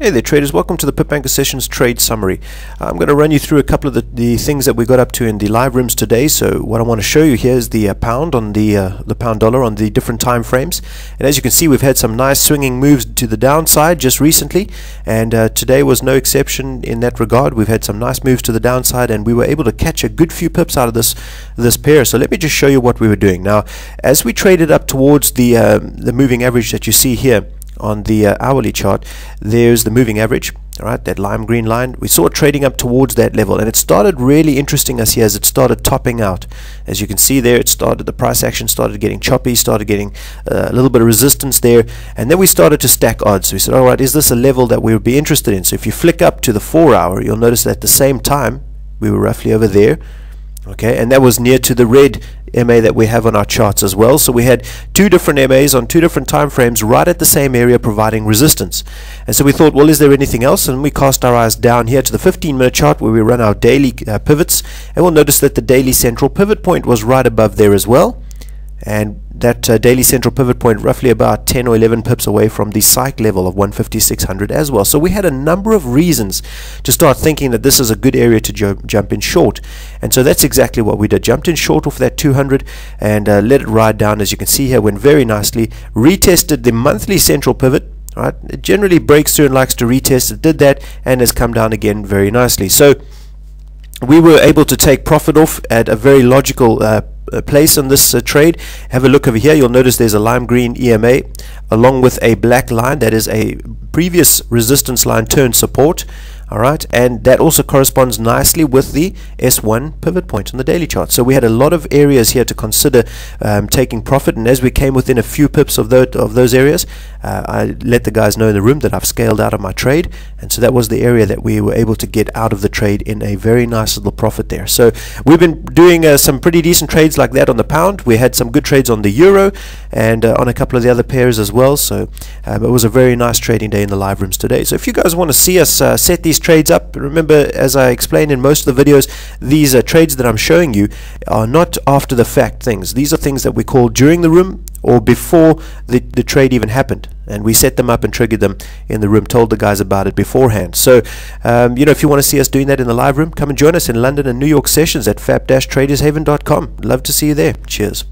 Hey there traders, welcome to the Pip Banker Sessions trade summary. I'm going to run you through a couple of the things that we got up to in the live rooms today. So what I want to show you here is the pound on the pound dollar on the different time frames. And as you can see, we've had some nice swinging moves to the downside just recently, and today was no exception in that regard. We've had some nice moves to the downside, and we were able to catch a good few pips out of this pair. So let me just show you what we were doing. Now, as we traded up towards the moving average that you see here on the hourly chart, there's the moving average, all right, that lime green line. We saw it trading up towards that level, and it started really interesting us here as it started topping out. As you can see there, the price action started getting choppy, started getting a little bit of resistance there, and then we started to stack odds. So we said, all right, is this a level that we would be interested in? So if you flick up to the 4 hour, you'll notice that at the same time we were roughly over there. Okay, and that was near to the red MA that we have on our charts as well. So we had two different MAs on two different time frames right at the same area providing resistance. And so we thought, well, is there anything else? And we cast our eyes down here to the 15-minute chart where we run our daily pivots, and we'll notice that the daily central pivot point was right above there as well. And that daily central pivot point roughly about 10 or 11 pips away from the psych level of 15600 as well. So we had a number of reasons to start thinking that this is a good area to jump in short, and so that's exactly what we did. Jumped in short off that 200 and let it ride down. As you can see here, went very nicely, retested the monthly central pivot. Right, it generally breaks through and likes to retest. It did that and has come down again very nicely. So we were able to take profit off at a very logical place on this trade. Have a look over here. You'll notice there's a lime green EMA along with a black line that is a previous resistance line turned support. All right, and that also corresponds nicely with the S1 pivot point on the daily chart. So we had a lot of areas here to consider taking profit, and as we came within a few pips of those areas, I let the guys know in the room that I've scaled out of my trade, and so that was the area that we were able to get out of the trade in a very nice little profit there. So we've been doing some pretty decent trades like that on the pound. We had some good trades on the euro and on a couple of the other pairs as well. So it was a very nice trading day in the live rooms today. So if you guys want to see us set these trades up, remember, as I explained in most of the videos, these trades that I'm showing you are not after the fact things. These are things that we call during the room or before the trade even happened, and we set them up and triggered them in the room, told the guys about it beforehand. So you know, if you want to see us doing that in the live room, come and join us in London and New York sessions at fap-tradershaven.com. Love to see you there. Cheers.